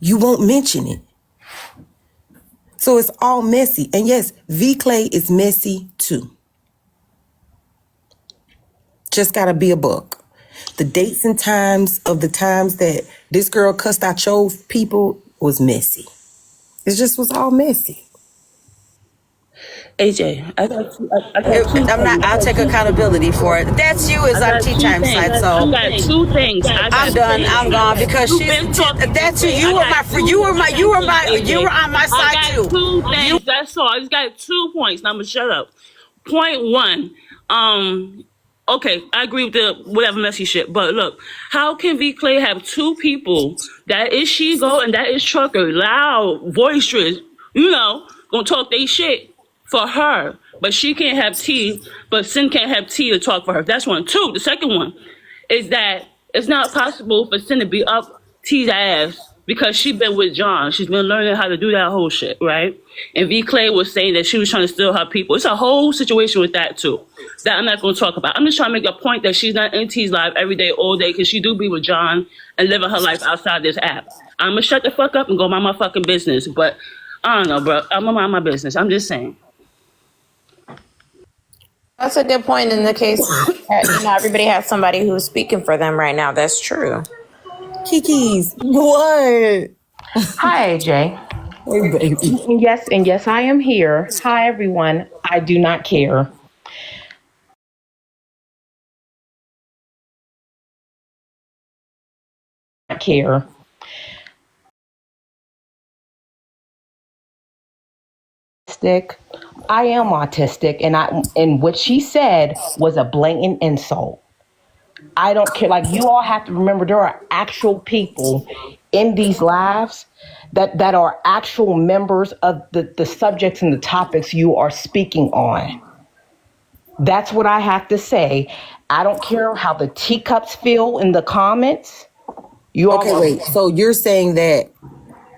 you won't mention it. So it's all messy. And yes, V Clay is messy too. Just gotta be a buck. The dates and times of the times that this girl cussed out your people was messy. It just was all messy. AJ, I got two I'm not. I'll take accountability for it. That's you is on Tea Time side. So I got two things. I'm done. I'm gone because that's you. You were my friend. You were on my side too. I got two things. That's all. I just got 2 points. Now I'm gonna shut up. Point one. Okay, I agree with the whatever messy shit. But look, how can V Clay have two people that is She-Go and that is Trucker, loud, boisterous, gonna talk they shit for her, but she can't have tea, but Sin can't have tea to talk for her. That's one. Two, the second one is that it's not possible for Sin to be up T's ass because she been with John. She's been learning how to do that whole shit, right? And V Clay was saying that she was trying to steal her people. It's a whole situation with that too that I'm not going to talk about. I'm just trying to make a point that she's not in T's life every day, all day, because she do be with John and living her life outside this app. I'm going to shut the fuck up and go mind my fucking business. But I don't know, bro. I'm going to mind my business. I'm just saying. That's a good point in the case. Everybody has somebody who's speaking for them right now. That's true. Kiki's, what? Hi, AJ. Hey, baby. Yes, I am here. Hi, everyone. I do not care. Care. I am autistic, and what she said was a blatant insult. I don't care. Like, you all have to remember there are actual people in these lives that are actual members of the subjects and the topics you are speaking on. That's what I have to say. I don't care how the teacups feel in the comments. Wait. So you're saying that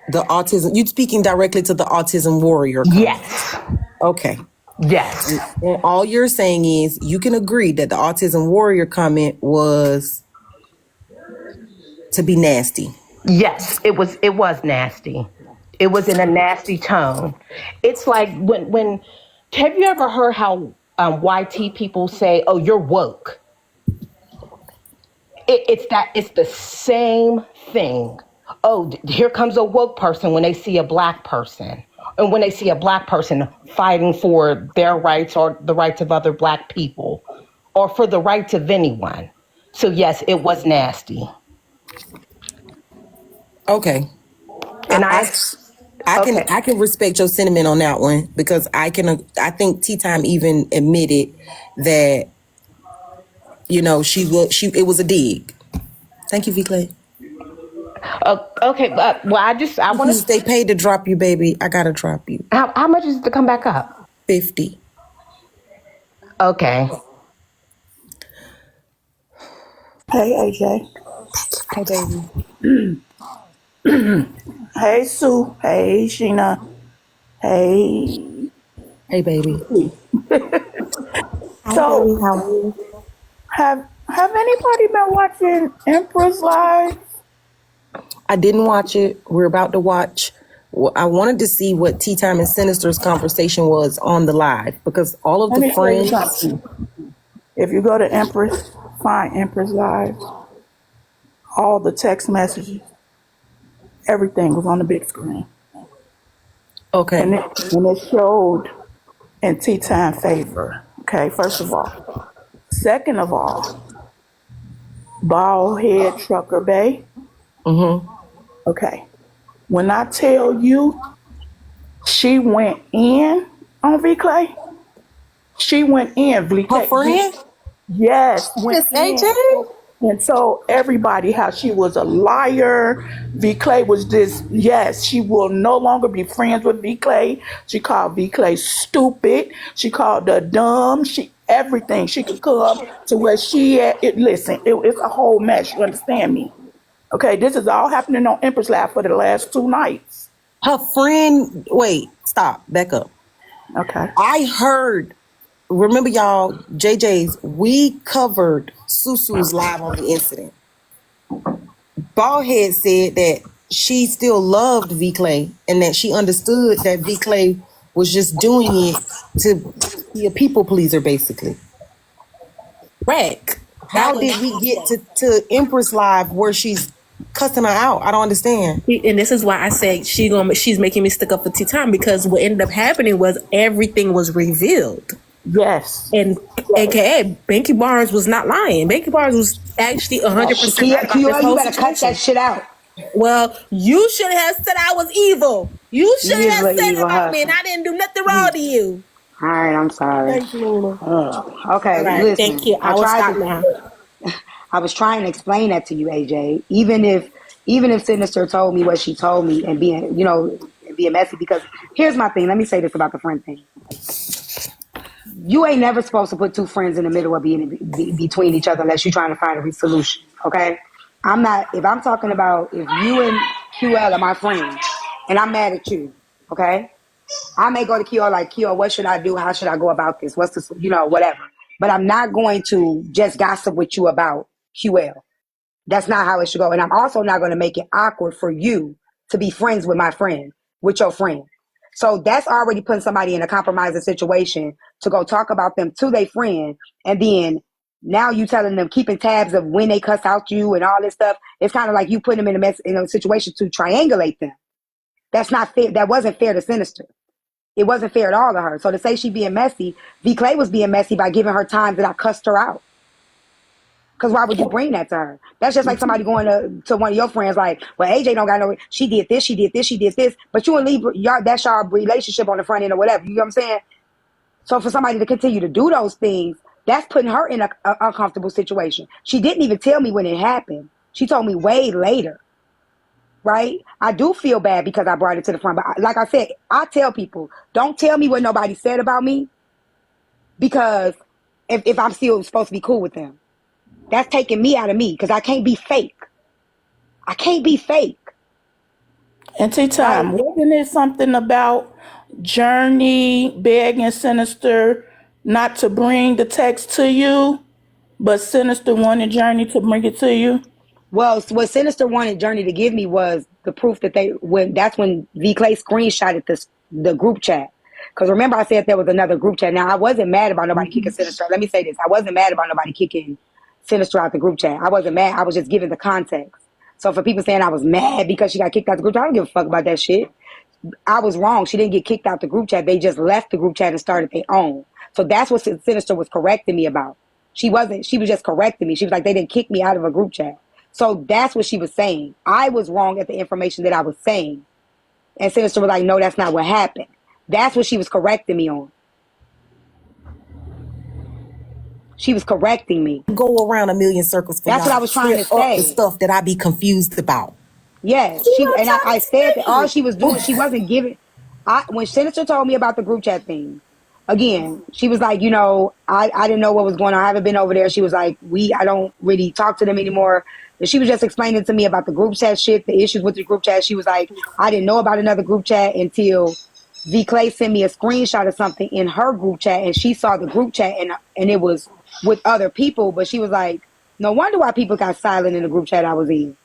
the autism, you're speaking directly to the autism warrior comment. Yes. Okay. Yes. And all you're saying is you can agree that the autism warrior comment was to be nasty. Yes, it was nasty. It was in a nasty tone. It's like when have you ever heard how YT people say, "Oh, you're woke"? It's the same thing. Oh, here comes a woke person when they see a black person. And when they see a black person fighting for their rights or the rights of other black people or for the rights of anyone. So yes, it was nasty. Okay. And I can respect your sentiment on that one because I think Tea Time even admitted that, it was a dig. Thank you, V Clay. Okay, well, I want to. They paid to drop you, baby. I gotta drop you. How much is it to come back up? 50. Okay. Hey, AJ. Hey, baby. Hey, Sue. Hey, Sheena. Hey. Hey, baby. So, have anybody been watching Empress Live? I didn't watch it. We're about to watch. I wanted to see what Tea Time and Sinister's conversation was on the live because all of the friends. If you go to Empress, find Empress Live, all the text messages, everything was on the big screen. Okay. And it showed in Tea Time favor. Okay, first of all. Second of all, bald head Trucker Bay. Mm-hmm. Okay. When I tell you she went in on V Clay, she went in. Her friend? Yes. Miss AJ? And so everybody, how she was a liar. V Clay was this, yes, she will no longer be friends with V Clay. She called V Clay stupid. She called her dumb. Everything. She could come to where she at. It's a whole mess. You understand me? Okay, this is all happening on Empress Lab for the last 2 nights. Her friend, wait, stop, back up. Okay. I heard, remember y'all, JJ's, we covered Susu's live on the incident. Baldhead said that she still loved V Clay and that she understood that V Clay was just doing it to be a people pleaser, basically. Correct. How did we get to Empress Live where she's cussing her out? I don't understand. And this is why I say she's making me stick up for tea time, because what ended up happening was everything was revealed. Yes. And AKA Banky Barnes was not lying. Banky Barnes was actually 100% right about this whole you better cut situation. that shit out. Well, you should have said I was evil. You should You is have an said evil about me, and husband. I didn't do nothing wrong to you. All right, I'm sorry. Thank you, Luna. Okay, All right, listen. thank you. I will stop now. I was trying to explain that to you, AJ. Even if Sinister told me what she told me and being messy, because here's my thing. Let me say this about the friend thing. You ain't never supposed to put two friends in the middle of being between each other unless you're trying to find a solution. Okay? I'm not. If I'm talking about if you and QL are my friends and I'm mad at you, okay? I may go to QL like, QL, what should I do? How should I go about this? What's the, whatever. But I'm not going to just gossip with you about QL. That's not how it should go. And I'm also not going to make it awkward for you to be friends with my friend, with your friend. So that's already putting somebody in a compromising situation to go talk about them to their friend. And then now you telling them, keeping tabs of when they cuss out you and all this stuff. It's kind of like you putting them in a situation to triangulate them. That's not fair. That wasn't fair to Sinister. It wasn't fair at all to her. So to say she being messy, V. Clay was being messy by giving her time that I cussed her out. Because why would you bring that to her? That's just like somebody going to one of your friends like, well, AJ don't got no, she did this, she did this, she did this. But you and Lee, that's your relationship on the front end or whatever. You know what I'm saying? So for somebody to continue to do those things, that's putting her in an uncomfortable situation. She didn't even tell me when it happened. She told me way later. Right? I do feel bad because I brought it to the front. But like I said, I tell people, don't tell me what nobody said about me, because if I'm still supposed to be cool with them, that's taking me out of me, because I can't be fake. I can't be fake. And tea time, wasn't it something about Journey begging Sinister not to bring the text to you, but Sinister wanted Journey to bring it to you? Well, what Sinister wanted Journey to give me was the proof that that's when V. Clay screenshotted the group chat. Because remember I said there was another group chat. Now, I wasn't mad about nobody kicking Sinister. Let me say this. I wasn't mad about nobody kicking Sinister out the group chat. I wasn't mad. I was just giving the context. So for people saying I was mad because she got kicked out the group chat, I don't give a fuck about that shit. I was wrong. She didn't get kicked out the group chat. They just left the group chat and started their own. So that's what Sinister was correcting me about. She was just correcting me. She was like, they didn't kick me out of a group chat. So that's what she was saying. I was wrong at the information that I was saying. And Sinister was like, no, that's not what happened. That's what she was correcting me on. She was correcting me. Go around a million circles for That's y'all. what I was trying to Clear up the say. stuff that I be confused about. Yes, I said that all she was doing, she wasn't giving. When Sinister told me about the group chat thing, again, she was like, I didn't know what was going on. I haven't been over there. She was like, I don't really talk to them anymore. And she was just explaining to me about the group chat shit, the issues with the group chat. She was like, I didn't know about another group chat until V. Clay sent me a screenshot of something in her group chat, and she saw the group chat and it was with other people. But she was like, no wonder why people got silent in the group chat I was in.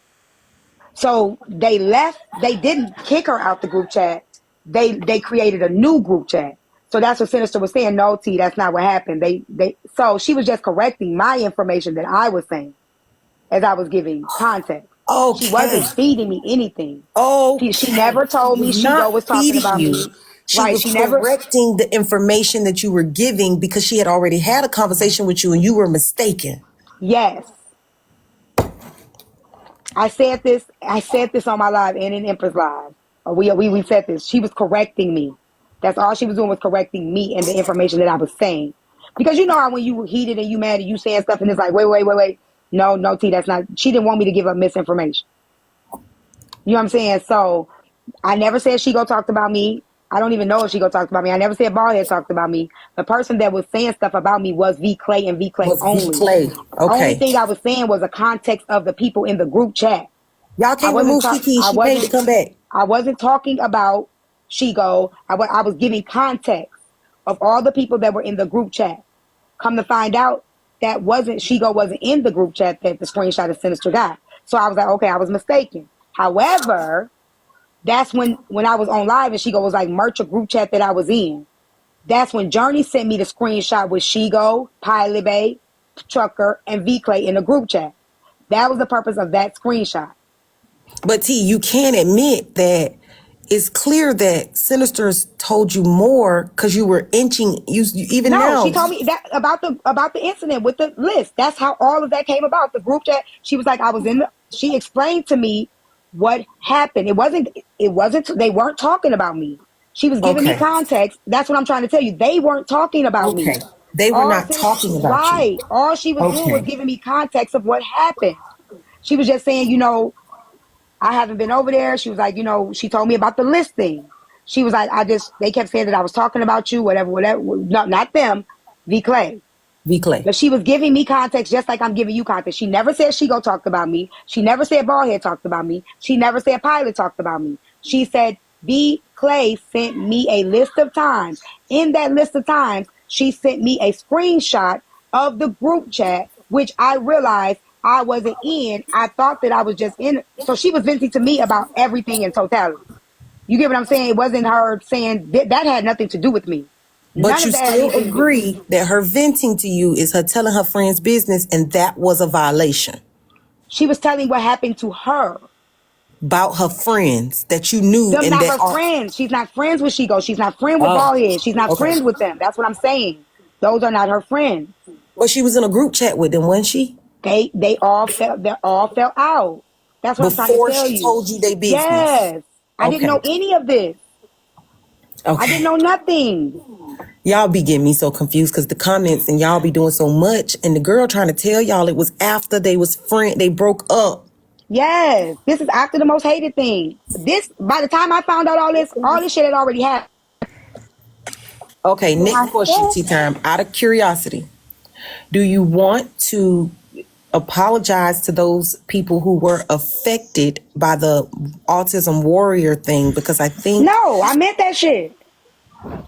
So they left. They didn't kick her out the group chat. They created a new group chat. So that's what Sinister was saying. No, T, that's not what happened. So she was just correcting my information that I was saying as I was giving context. Okay. She wasn't feeding me anything. Okay. She never told me she was talking about me. She was correcting the information that you were giving because she had already had a conversation with you and you were mistaken. Yes. I said this on my live and in Empress Live. We said this. She was correcting me. That's all she was doing, was correcting me and the information that I was saying. Because you know how when you heated and you mad and you saying stuff and it's like, wait. No, T, that's not. She didn't want me to give up misinformation. You know what I'm saying? So I never said she go talked about me. I don't even know if she go talked about me. I never said Ballhead talked about me. The person that was saying stuff about me was V. Clay and V. Clay only. V. Clay. Okay. Only thing I was saying was a context of the people in the group chat. Y'all can't remove Kiki. She paid to come back. I wasn't talking about Shigo. I was giving context of all the people that were in the group chat. Come to find out, Shigo wasn't in the group chat that the screenshot of Sinister got. So I was like, okay, I was mistaken. However, that's when I was on live and she was like, merch a group chat that I was in. That's when Journey sent me the screenshot with Shigo, Pilot Bay, Trucker, and V Clay in the group chat. That was the purpose of that screenshot. But T, you can't admit that it's clear that Sinister's told you more because you were inching. You even No, now. she told me that about the incident with the list. That's how all of that came about. The group chat. She was like, she explained to me what happened. It wasn't. They weren't talking about me. She was giving me Okay. context. That's what I'm trying to tell you. They weren't talking about me. Okay. They were not talking about you. Right. All she was doing was giving me context of what happened. She was just saying, I haven't been over there. She was like, she told me about the listing. She was like, they kept saying that I was talking about you, whatever. No, not them, V Clay. V Clay. But she was giving me context just like I'm giving you context. She never said Shigo talked about me. She never said Ballhead talked about me. She never said Pilot talked about me. She said V Clay sent me a list of times. In that list of times, she sent me a screenshot of the group chat, which I realized I wasn't in. I thought that I was just in. So she was venting to me about everything in totality. You get what I'm saying? It wasn't her saying that had nothing to do with me. But None you of that had still anything to do with me. agree that her venting to you is her telling her friend's business, and that was a violation. She was telling what happened to her. About her friends that you knew. Them and not that her friends. She's not friends with Shigo. She's not friend with Ballhead. She's not friends with them. That's what I'm saying. Those are not her friends. But she was in a group chat with them, wasn't she? They all fell out. That's what I'm trying to Before tell she you. told you they business. Yes. I didn't know any of this. Okay. I didn't know nothing. Y'all be getting me so confused because the comments and y'all be doing so much, and the girl trying to tell y'all it was after they broke up. Yes. This is after the most hated thing. By the time I found out all this shit had already happened. Okay, next question, Tea Time. Out of curiosity, do you want to apologize to those people who were affected by the autism warrior thing? Because I think... No, I meant that shit.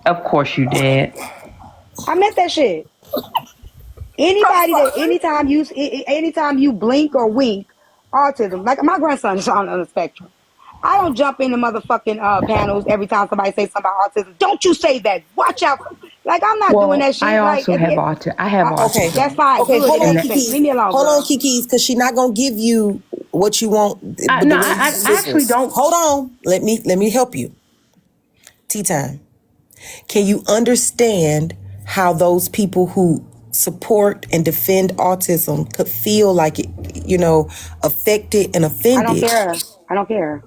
Of course you did. I meant that shit. Anybody that anytime you blink or wink, autism. Like my grandson is on the spectrum. I don't jump in the motherfucking panels every time somebody says something about autism. Don't you say that. Watch out. Like, I'm not doing that shit. I also have autism. I have autism. Okay, that's fine. Okay, Good. hold on, Leave me alone. Hold on, Kiki's, because she's not gonna give you what you want. I actually don't. Hold on. Let me help you. Tea Time. Can you understand how those people who support and defend autism could feel like it, affected and offended? I don't care.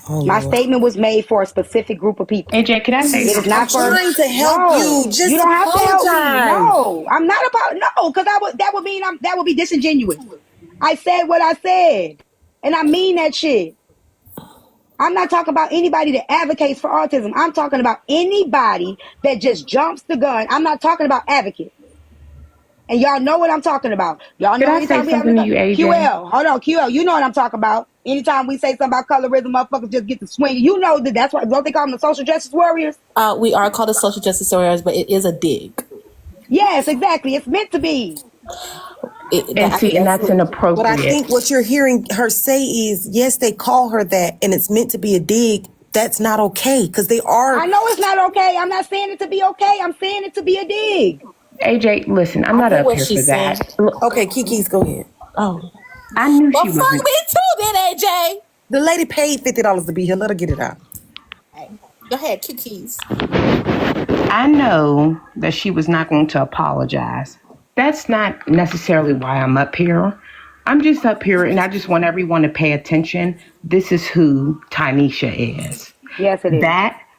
Oh, my Lord. statement was made for a specific group of people. AJ, can I say it is not for? Trying to help you. Just you don't have to help me. apologize. No, I'm not about because that would be disingenuous. I said what I said, and I mean that shit. I'm not talking about anybody that advocates for autism. I'm talking about anybody that just jumps the gun. I'm not talking about advocates. And y'all know what I'm talking about. Y'all know anytime we have QL. Hold on, QL. You know what I'm talking about. Anytime we say something about colorism, motherfuckers just get to swing. You know that's why, don't they call them the social justice warriors? We are called the social justice warriors, but it is a dig. Yes, exactly. It's meant to be. And that's inappropriate. But I think what you're hearing her say is, yes, they call her that, and it's meant to be a dig. That's not okay, because they are. I know it's not okay. I'm not saying it to be okay. I'm saying it to be a dig. AJ, listen, I'm not up here for that. Okay, Kiki's, go ahead. Oh. I knew she was. Fuck me too, then, AJ. The lady paid $50 to be here. Let her get it out. Hey, go ahead, Kiki's. I know that she was not going to apologize. That's not necessarily why I'm up here. I'm just up here, and I just want everyone to pay attention. This is who Tynesha is. Yes, it is.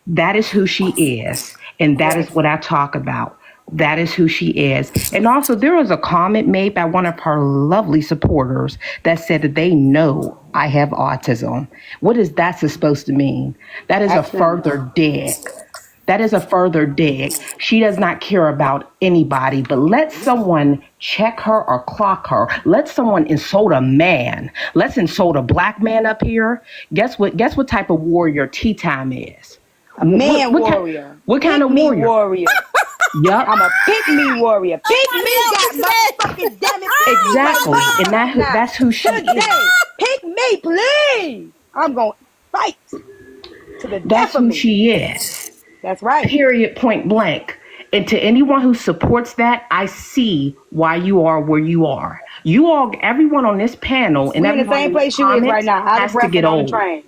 That is who she is, and that is what I talk about. That is who she is. And also, there was a comment made by one of her lovely supporters that said that they know I have autism. What is that supposed to mean? That is a further dig. That is a further dig. She does not care about anybody, but let someone check her or clock her. Let someone insult a man. Let's insult a black man up here. Guess what type of warrior Tea Time is? A man warrior. What kind of warrior? Yup. I'm a pick me warrior. Pick me, God, motherfucking damn it. Pick me right Exactly. now. And that's who she is. Today, pick me, please. I'm going to fight to the That's death of who me. she is. That's right. Period, point blank. And to anyone who supports that, I see why you are where you are. You all, everyone on this panel and We in the everyone same in the place you is right comments now. Out of has to breath get and on the old. train.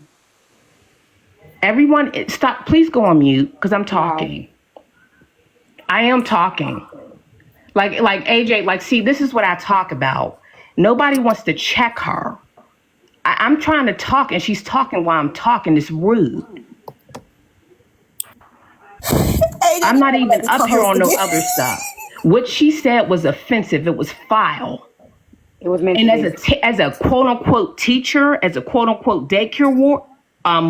Everyone, stop. Please go on mute because I'm No. talking. I am talking. Like AJ, like, see, this is what I talk about. Nobody wants to check her. I'm trying to talk and she's talking while I'm talking. It's rude. I'm not even up here on no other stuff. What she said was offensive. It was foul. It was meant And to be. as a quote unquote teacher, as a quote unquote daycare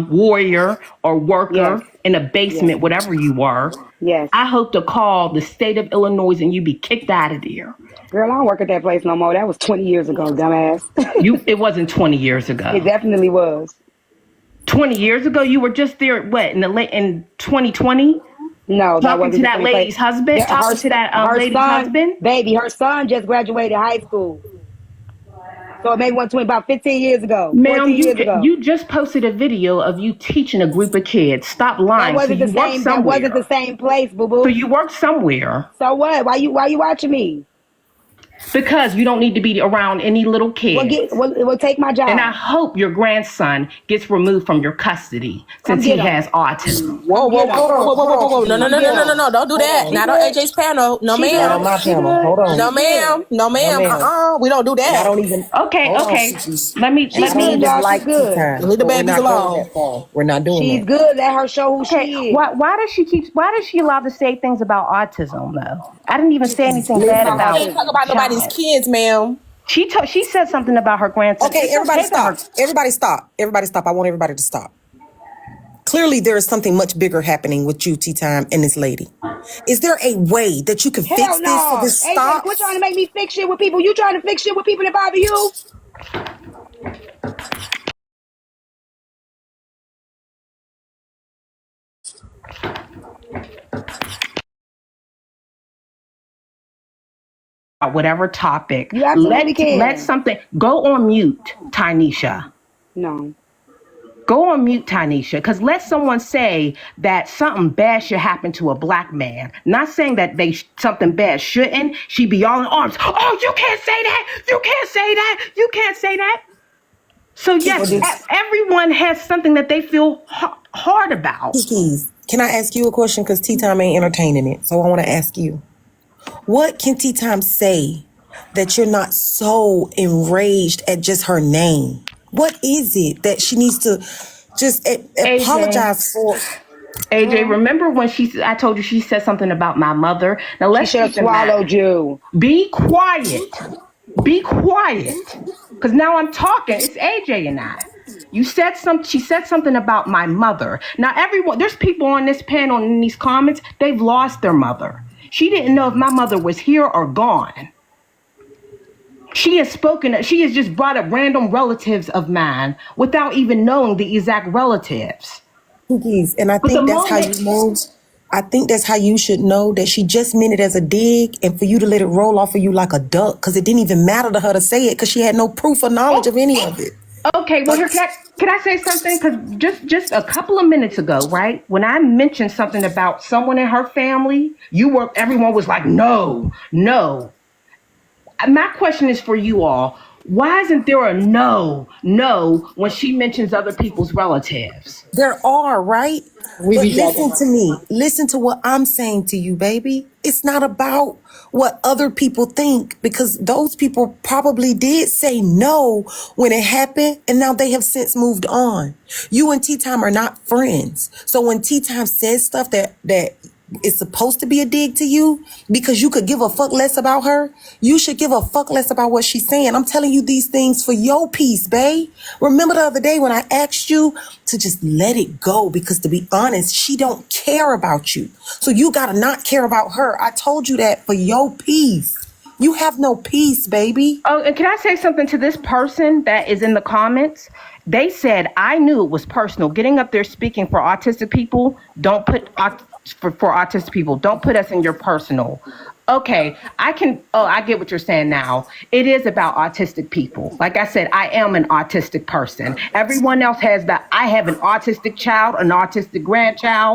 warrior or worker Yes. in a basement, Yes. whatever you were, Yes. I hope to call the state of Illinois and you be kicked out of there. Girl, I don't work at that place no more. That was 20 years ago, dumbass. It wasn't 20 years ago. It definitely was. 20 years ago, you were just there. What in 2020? No, that Talking wasn't to the that same lady's place. husband. Yeah, Talking to that her lady's son, husband. baby, her son just graduated high school. So it maybe 120, about 15 years ago, Ma'am, 14 years ago. you just posted a video of you teaching a group of kids. Stop lying. That wasn't So the you work same. somewhere. That wasn't the same place, boo boo. So you work somewhere. So what? Why you watching me? Because you don't need to be around any little kids. Well, take my job. And I hope your grandson gets removed from your custody since he has autism. Whoa, Get him. whoa. No. Don't do that. She Not on good. AJ's panel. No, She ma'am. Not on my She panel. good. Hold on. No, ma'am. No, ma'am. We don't do And I that. don't even. Okay. Hold on, Okay. Cece. Let me. And I don't good, even y'all. She's like tea good. time. Leave the But we're babies not going alone. that far. We're not doing She's that. good. Let her show who Okay. she is. Why does she allowed to say things about autism though? I didn't even say anything bad about about. We can't talk about nobody's kids, ma'am. She said something about her grandson. Okay, It's everybody okay that stop. Everybody stop. Everybody stop. I want everybody to stop. Clearly, there is something much bigger happening with you, Tea Time, and this lady. Is there a way that you can Hell fix this so no. this AJ, stops? quit trying to make me fix shit with people. You trying to fix shit with people that bother you? whatever topic. You absolutely can. Let something go on mute, Tynesha. No. Go on mute, Tynesha, because let someone say that something bad should happen to a black man. Not saying that something bad shouldn't. She be all in arms. Oh, you can't say that. You can't say that. You can't say that. So yes, everyone has something that they feel hard about. Keys, can I ask you a question? Because Tea Time ain't entertaining it. So I want to ask you. What can Tea Time say that you're not so enraged at just her name? What is it that she needs to just apologize for? AJ, remember when I told you she said something about my mother? Now let's She should have swallowed you. Be quiet. Be quiet. Because now I'm talking. It's AJ and I. She said something about my mother. Now there's people on this panel and in these comments, they've lost their mother. She didn't know if my mother was here or gone. She has just brought up random relatives of mine without even knowing the exact relatives. Cookies, and I think that's how you know. I think that's how you should know that she just meant it as a dig, and for you to let it roll off of you like a duck, because it didn't even matter to her to say it, because she had no proof or knowledge of any of it. Okay, well, can I say something? Because just a couple of minutes ago, right, when I mentioned something about someone in her family, everyone was like, no. My question is for you all. Why isn't there a no when she mentions other people's relatives? There are, right? But listen to me. Listen to what I'm saying to you, baby. It's not about what other people think, because those people probably did say no when it happened, and now they have since moved on. You and Tea Time are not friends. So when Tea Time says stuff that is supposed to be a dig to you because you could give a fuck less about her, you should give a fuck less about what she's saying. I'm telling you these things for your peace, babe. Remember the other day when I asked you to just let it go, because to be honest, she don't care about you. So you gotta not care about her. I told you that for your peace. You have no peace, baby. Oh, and can I say something to this person that is in the comments? They said, I knew it was personal. Getting up there speaking for autistic people, don't put for autistic people, don't put us in your personal. Okay, I get what you're saying now. It is about autistic people. Like I said, I am an autistic person. Everyone else has that. I have an autistic child, an autistic grandchild.